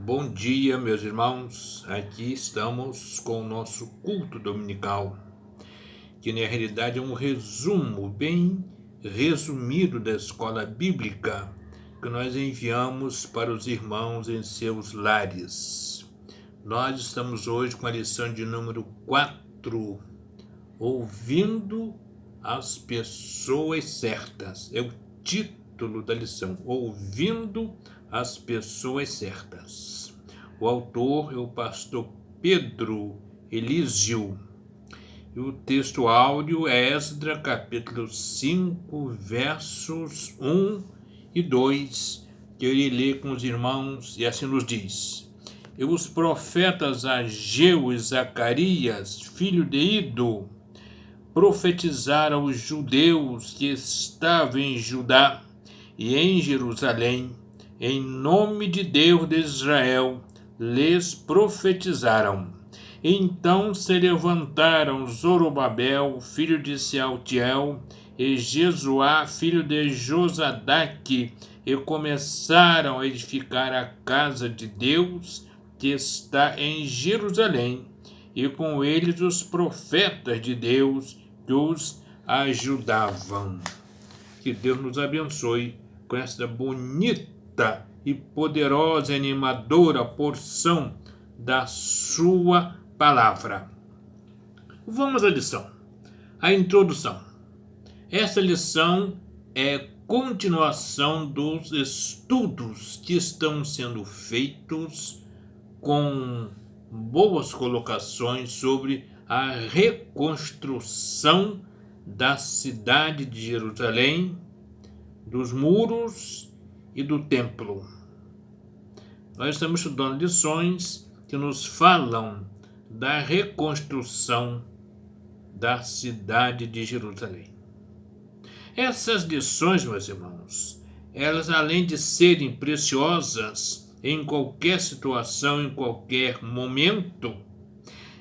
Bom dia, meus irmãos. Aqui estamos com o nosso culto dominical, que na realidade é um resumo bem resumido da escola bíblica que nós enviamos para os irmãos em seus lares. Nós estamos hoje com a lição de número 4, ouvindo as pessoas certas. É o título da lição, ouvindo as pessoas certas. O autor é o pastor Pedro Elísio. E o texto áudio é Esdras, capítulo 5, versos 1 e 2, que eu irei ler com os irmãos, e assim nos diz: E os profetas Ageu e Zacarias, filho de Ido, profetizaram aos judeus que estavam em Judá e em Jerusalém, em nome de Deus de Israel, lhes profetizaram. Então se levantaram Zorobabel, filho de Sealtiel, e Jesuá, filho de Josadaque, e começaram a edificar a casa de Deus, que está em Jerusalém, e com eles os profetas de Deus que os ajudavam. Que Deus nos abençoe com esta bonita e poderosa e animadora porção da sua palavra. Vamos à lição. A introdução. Essa lição é continuação dos estudos que estão sendo feitos com boas colocações sobre a reconstrução da cidade de Jerusalém, dos muros e do templo. Nós estamos estudando lições que nos falam da reconstrução da cidade de Jerusalém. Essas lições, meus irmãos, elas além de serem preciosas em qualquer situação, em qualquer momento,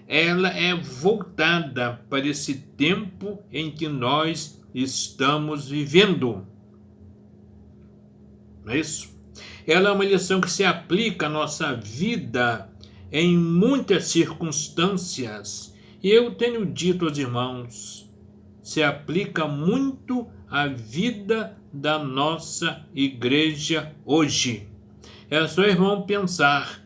ela é voltada para esse tempo em que nós estamos vivendo. Não é isso? Ela é uma lição que se aplica à nossa vida em muitas circunstâncias. E eu tenho dito aos irmãos, se aplica muito à vida da nossa igreja hoje. É só, irmão, pensar,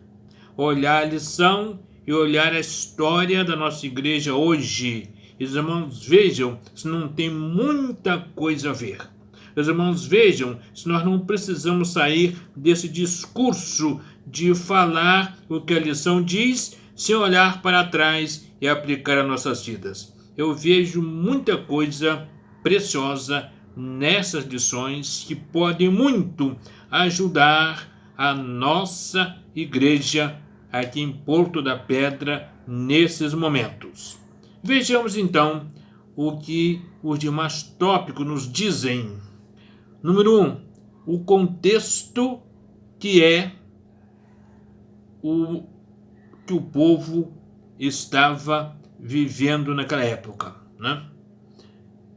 olhar a lição e olhar a história da nossa igreja hoje. Os irmãos vejam se não tem muita coisa a ver. Os irmãos vejam se nós não precisamos sair desse discurso de falar o que a lição diz, sem olhar para trás e aplicar às nossas vidas. Eu vejo muita coisa preciosa nessas lições que podem muito ajudar a nossa igreja aqui em Porto da Pedra nesses momentos. Vejamos então o que os demais tópicos nos dizem. Número 1, o contexto que é o que o povo estava vivendo naquela época, né?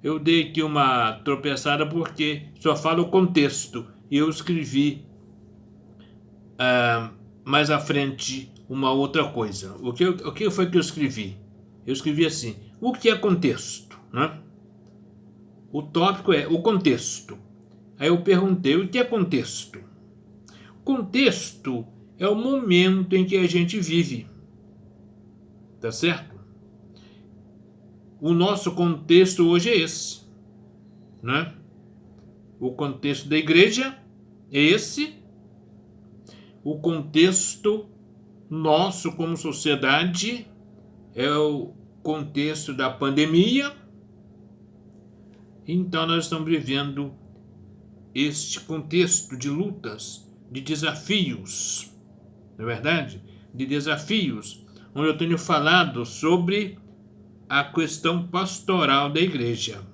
Eu dei aqui uma tropeçada porque só fala o contexto e eu escrevi mais à frente uma outra coisa. O que foi que eu escrevi? Eu escrevi assim: o que é contexto, né? O tópico é o contexto. Aí eu perguntei: o que é contexto? Contexto é o momento em que a gente vive. Tá certo? O nosso contexto hoje é esse, né? O contexto da igreja é esse. O contexto nosso como sociedade é o contexto da pandemia. Então nós estamos vivendo este contexto de lutas, de desafios, não é verdade? De desafios, onde eu tenho falado sobre a questão pastoral da igreja.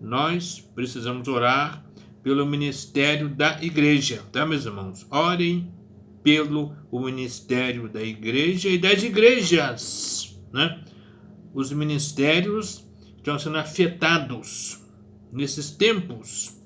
Nós precisamos orar pelo ministério da igreja, tá, meus irmãos? Orem pelo ministério da igreja e das igrejas, né? Os ministérios estão sendo afetados nesses tempos.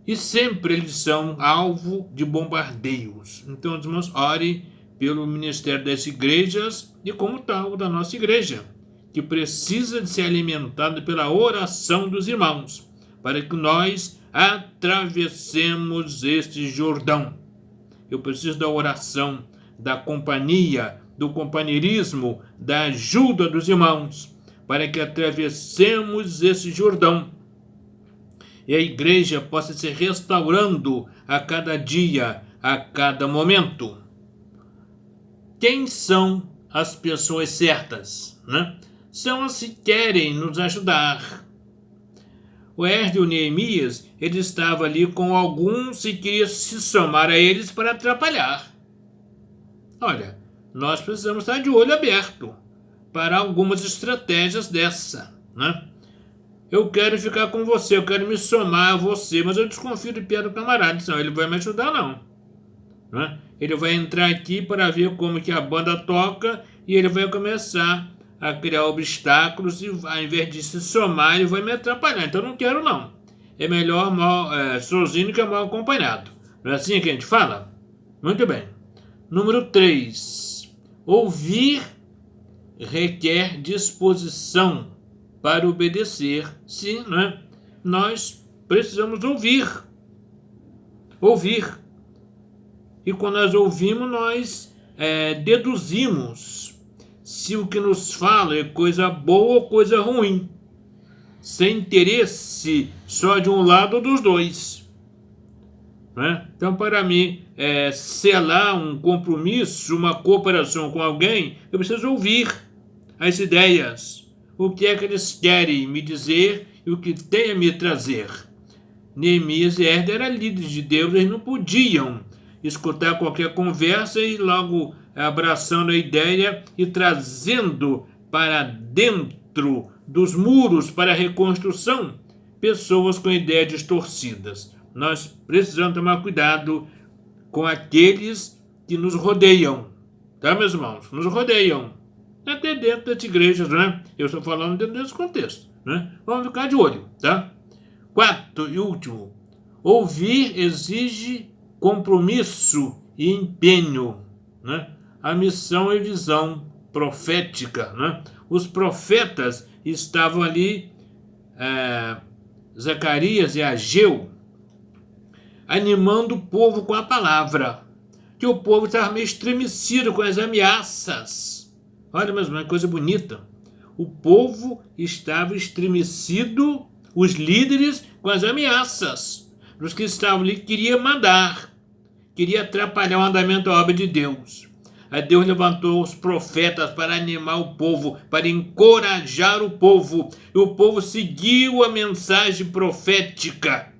E sempre eles são alvo de bombardeios. Então, os irmãos, ore pelo ministério das igrejas e como tal da nossa igreja, que precisa de ser alimentado pela oração dos irmãos, para que nós atravessemos este Jordão. Eu preciso da oração, da companhia, do companheirismo, da ajuda dos irmãos, para que atravessemos esse Jordão e a igreja possa se restaurando a cada dia, a cada momento. Quem são as pessoas certas, né? São as que querem nos ajudar. O Esdras e o Neemias, ele estava ali com alguns e queria se somar a eles para atrapalhar. Olha, nós precisamos estar de olho aberto para algumas estratégias dessa, né? Eu quero ficar com você, eu quero me somar a você, mas eu desconfio de Pedro camarada, senão ele vai me ajudar não, né? Ele vai entrar aqui para ver como que a banda toca e ele vai começar a criar obstáculos e ao invés de se somar, ele vai me atrapalhar. Então eu não quero não. É melhor sozinho que mal acompanhado. Não é assim que a gente fala? Muito bem. Número 3. Ouvir requer disposição para obedecer. Sim, né? Nós precisamos ouvir. Ouvir. E quando nós ouvimos, nós deduzimos se o que nos fala é coisa boa ou coisa ruim, sem interesse só de um lado ou dos dois, né? Então, para mim, selar um compromisso, uma cooperação com alguém, eu preciso ouvir as ideias, o que é que eles querem me dizer e o que tem a me trazer. Neemias e Esdras eram líderes de Deus, eles não podiam escutar qualquer conversa e logo abraçando a ideia e trazendo para dentro dos muros para a reconstrução pessoas com ideias distorcidas. Nós precisamos tomar cuidado com aqueles que nos rodeiam, tá, meus irmãos? Nos rodeiam, até dentro das igrejas, né? Eu estou falando dentro desse contexto, né? Vamos ficar de olho, tá? 4 e último, ouvir exige compromisso e empenho, né? A missão e visão profética, né? Os profetas estavam ali, Zacarias e Ageu, animando o povo com a palavra, que o povo estava meio estremecido com as ameaças. Olha, mas uma coisa bonita, o povo estava estremecido, os líderes, com as ameaças. Os que estavam ali queriam mandar, queria atrapalhar o andamento da obra de Deus. Aí Deus levantou os profetas para animar o povo, para encorajar o povo. E o povo seguiu a mensagem profética.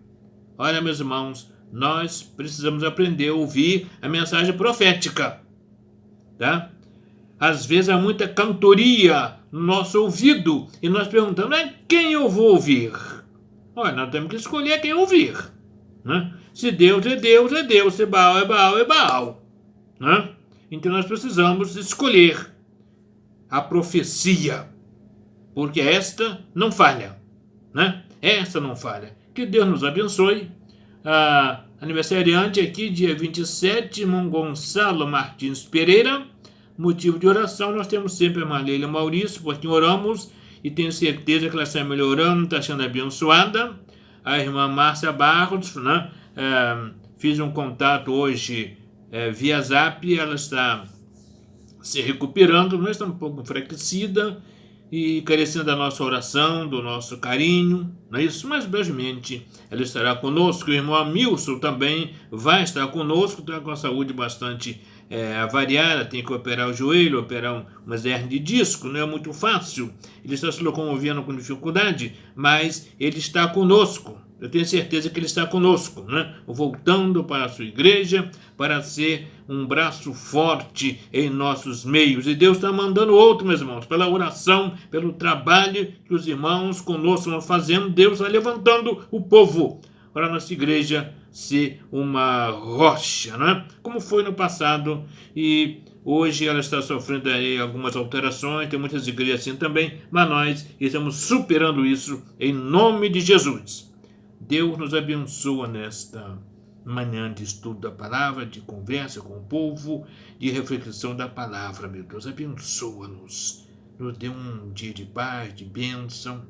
Olha, meus irmãos, nós precisamos aprender a ouvir a mensagem profética, tá? Às vezes há muita cantoria no nosso ouvido e nós perguntamos, quem eu vou ouvir? Olha, nós temos que escolher quem ouvir, né? Se Deus é Deus, é Deus. Se Baal é Baal, é Baal, né? Então nós precisamos escolher a profecia, porque esta não falha, né? Esta não falha. Que Deus nos abençoe. Aniversariante aqui, dia 27, irmão Gonçalo Martins Pereira. Motivo de oração, nós temos sempre a Marleila Maurício, porque oramos e tenho certeza que ela está melhorando, está sendo abençoada. A irmã Márcia Barros, né? Fiz um contato hoje via Zap, ela está se recuperando, mas está um pouco enfraquecida e carecendo da nossa oração, do nosso carinho, não é isso? Mas brevemente ela estará conosco. O irmão Amilson também vai estar conosco, está com a saúde bastante avariada, tem que operar o joelho, operar umas hernias de disco, não é muito fácil, ele está se locomovendo com dificuldade, mas ele está conosco. Eu tenho certeza que ele está conosco, né? Voltando para a sua igreja, para ser um braço forte em nossos meios. E Deus está mandando outro, meus irmãos, pela oração, pelo trabalho que os irmãos conosco estão fazendo. Deus está levantando o povo para a nossa igreja ser uma rocha, né? Como foi no passado, e hoje ela está sofrendo aí algumas alterações, tem muitas igrejas assim também, mas nós estamos superando isso em nome de Jesus. Deus nos abençoa nesta manhã de estudo da palavra, de conversa com o povo, de reflexão da palavra, meu Deus. Abençoa-nos. Nos dê um dia de paz, de bênção.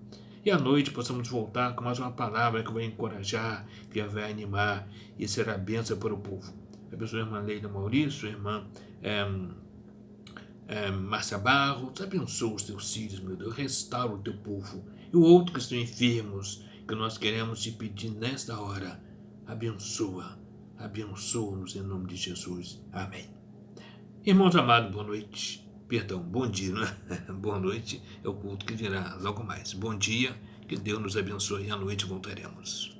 E à noite possamos voltar com mais uma palavra que vai encorajar, que vai animar e será bênção para o povo. Abençoe a irmã Leila Maurício, a irmã Márcia Barros. Abençoa os teus filhos, meu Deus. Restaura o teu povo. E o outro que estão enfermos, que nós queremos te pedir nesta hora. Abençoa-nos em nome de Jesus. Amém. Irmãos amados, boa noite. Perdão, bom dia, né? Boa noite é o culto que virá logo mais. Bom dia, que Deus nos abençoe e à noite voltaremos.